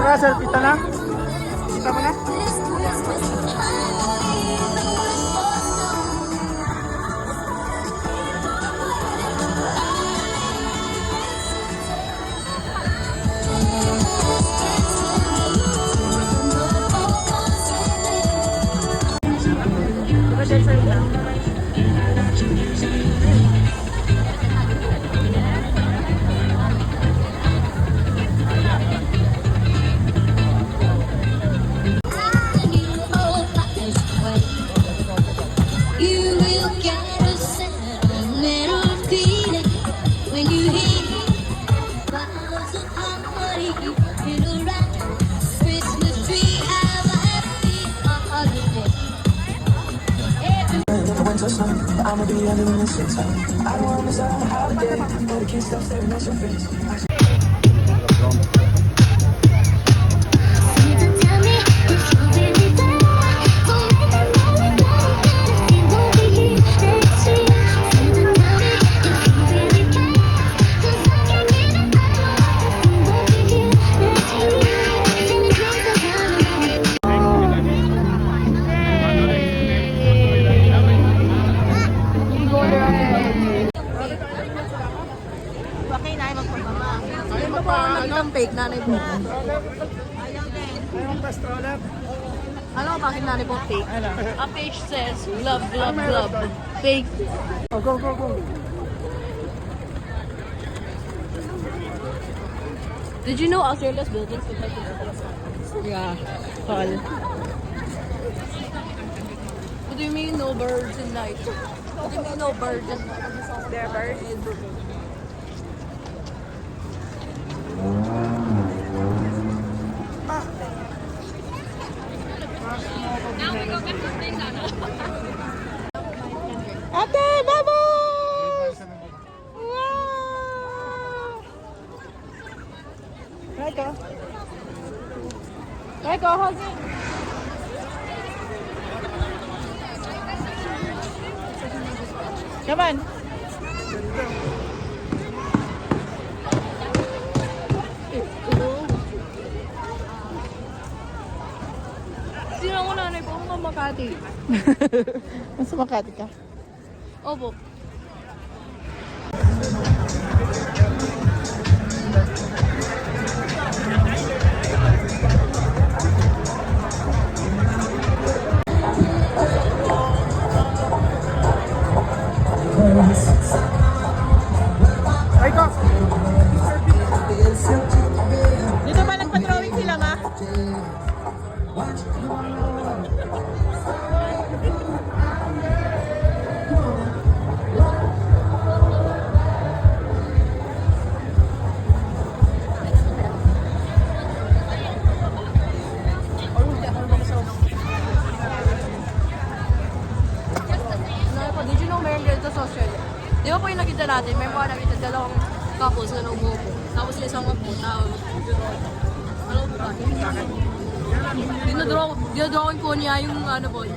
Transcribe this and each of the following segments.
Tara, selfie ta na. Kita mo na. I'ma be under the six. I don't wanna miss out on the holiday, but I can't stop staring at your face. Fake nanay po. Ayun pa stroller. Ano bakit nanay po fake? A page says glove, glove, glove. Fake. Oh, go, go, go. Did you know Australia's buildings look like yeah, tall. What do you mean no birds in night? What do you mean no birds in night? There are birds. Ate, babos! Wow! Reko. Reko, hug it. Come on. Sino ko nanay po kung Makati? Nasa Makati ka? Opo. Ay ko! Dito ba nagpa-drawing sila, ma? Did you know meron dito sa Australia? Di ba po yung nakita natin, may mga nakita dalawang couples na umupo. Tapos yung isang upo, tao. Ano ba? Dinodrawing po niya yung ano po.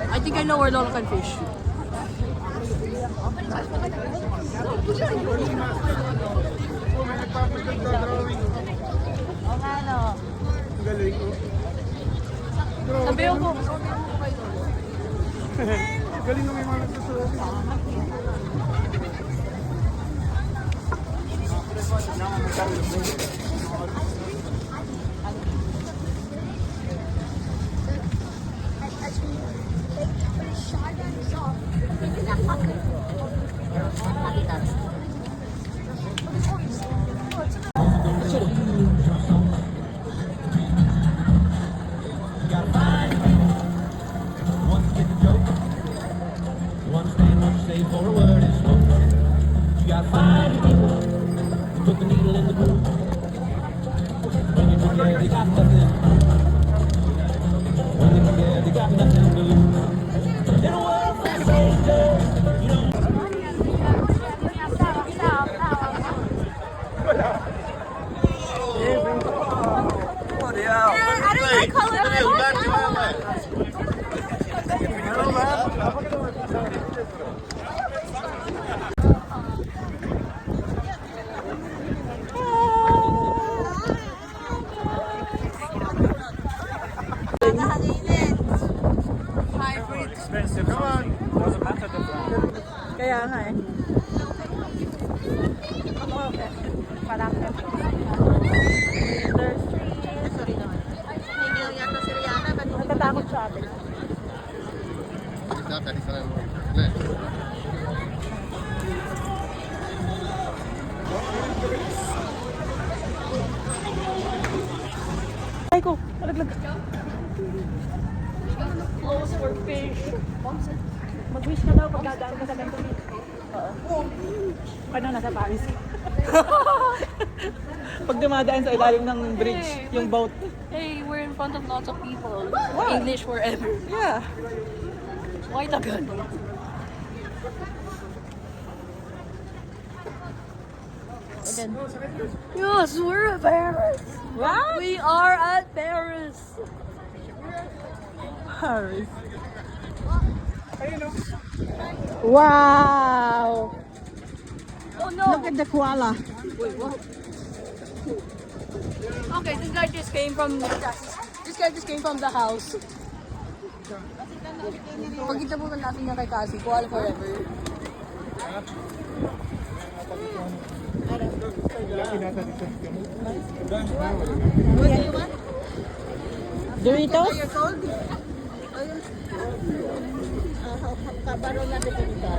I think I know where Lola can fish. Galing ko. Sabi ko po. Galing na may mga nagsusulat. You got 5 people, put the needle in the groove. Kaya nga eh. Parang Sorry naman. Hindi lang yata si Rihanna. natatakot siya ate. Ay ko, nalaglag. Close for fish. Mag-wish ka daw pag dadaan ka sa ganito. Oo. Paano nasa Paris? Pag dumadaan sa ilalim ng bridge, yung boat. Hey, we're in front of lots of people. What? English forever. Yeah. Why the gun? Yes, we're at Paris. What? We are at Paris. Paris. Wow! Oh no. Look at the koala. Wait, what? Okay, this guy just came from the house. Pagkita po natin niya kay Cassie, koala forever. Doritos?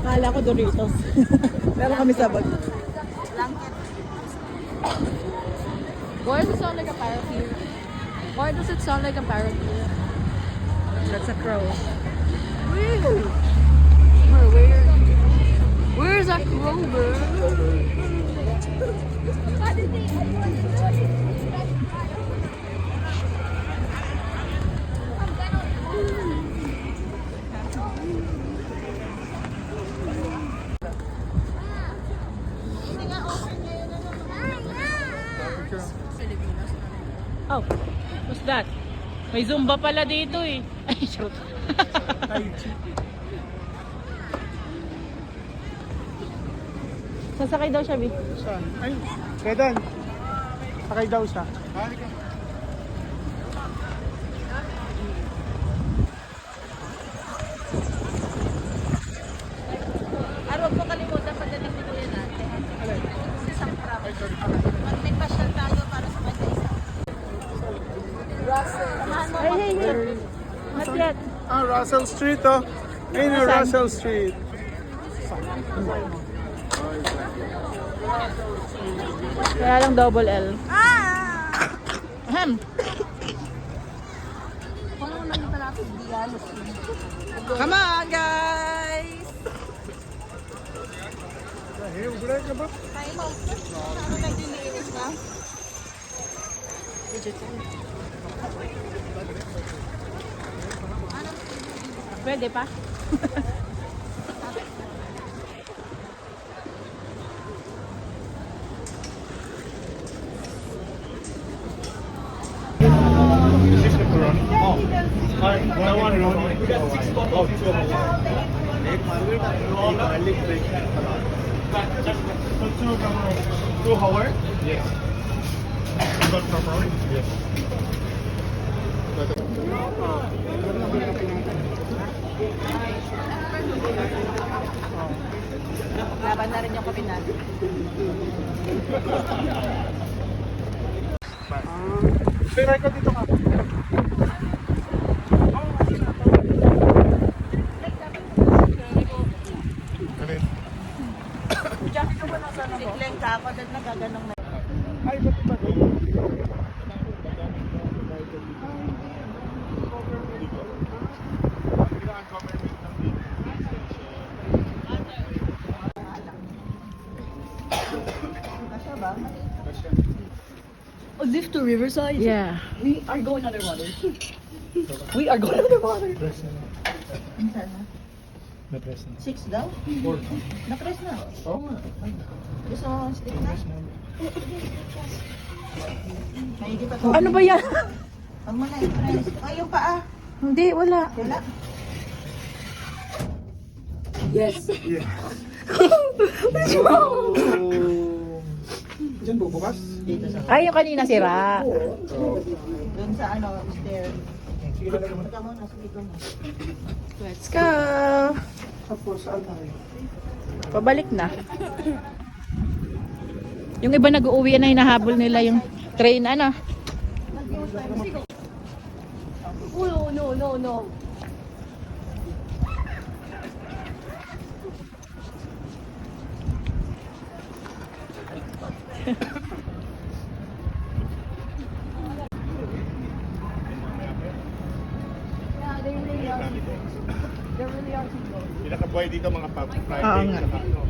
Kala ko Doritos. Meron kami sabag. Why does it sound like a parrot here? Why does it sound like a parrot here? That's a crow. Where's that crow, bro? Oh, what's that? May Zumba pala dito eh. Ay, shoot. Sasakay daw siya, Bi. Saan? Ay, Redan. Sakay daw siya. Huwag mo kalimutan pagdating ni Kuya natin. Sa Sampram. Pag may pasyal tayo para sa kanya isa. Russell. Samahan mo. Hey. Not yet. Ah, Russell Street, oh. Ayun yung Saan? Russell Street. Kaya lang double L. Ahem. Kung ano nakita natin, Dialos. Come on, guys! Hey, ugulan ka ba? Tayo mo. Ano tayo diniinis na? Pwede pa? Two hour? Yes. You got pepperoni? Yes. Laban na rin yung kape natin. Piray ko dito ka. Sikleng ka ako, dahil nagaganong na. Ay, ba't ba? Lift to Riverside? Yeah. We are going underwater. We are going underwater. Na-press na. 6 daw? 4. Na-press na. Oo nga. Gusto mo stick na? Ano ba yan? Huwag mo na i-press. Ay, yung paa. Hindi, wala. Wala. Yes. Yeah. Diyan bubukas? Dito sa... Ay, yung kanina sira. Doon sa ano, stair. Sige na naman. Teka mo, nasa dito mo. Let's go. Tapos, saan tayo? Pabalik na. Yung iba nag-uuwi na, hinahabol nila yung train, ano? Oh, no. Yeah, they really are. They really are people. Pinakabuhay dito mga public Oo Friday. nga. saka, ano,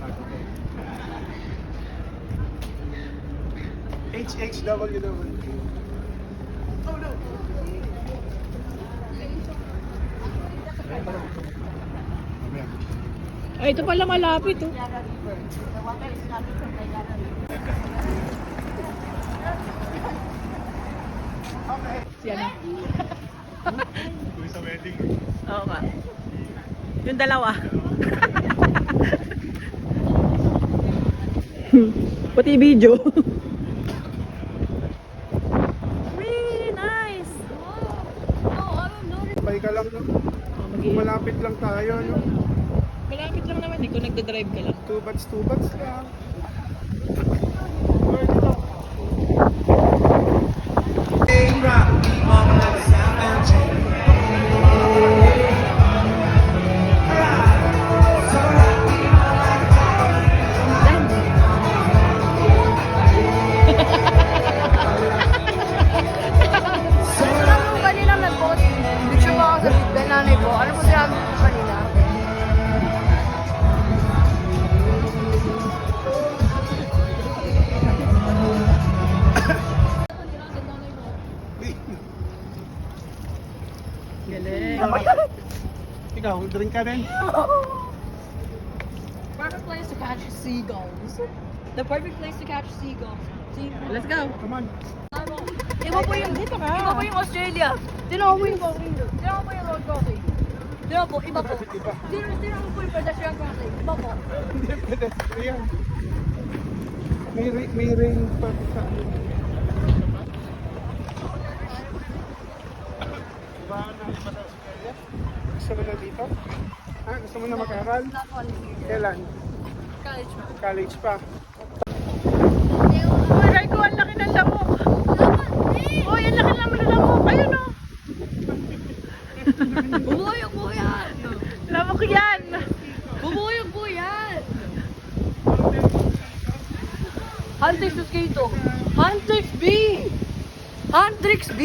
Saturday. HHWW. Oh no! Ay, ito pala malapit, oh. Yan na. Tuloy sa wedding. Oo nga. Yung dalawa. Pati video. Really nice. Sabay ka lang, no? Malapit lang tayo, no? Malapit lang naman, hindi ko nagdadrive ka lang. 2 bats lang. Alam mo kanina nag-post, picture mo ako sa bigla nanay ko. Alam mo sinabi ko kanina? Galing. Ikaw, drink ka din? Perfect place to catch seagulls. The perfect place to catch seagulls. Let's go. Come on. Iba po yung Australia. Tinawa mo yung road crossing. Tinawa po, iba po. Tinawa po yung pedestrian crossing. Iba po. Hindi, pedestrian. May rain pa sa ano. Ba na iba sa Australia? Gusto mo na dito? Ha? Gusto mo na mag-aral? Not one year. Kailan? College pa. College pa. Uy, Raiko, ang laki ng lamok. Uy, ang laki naman ng lamok. Ayun, oh. Bumuyog po yan! Lamok yan. Bumuyog po yan! Huntrix Mosquito! Huntrix B! Huntrix B!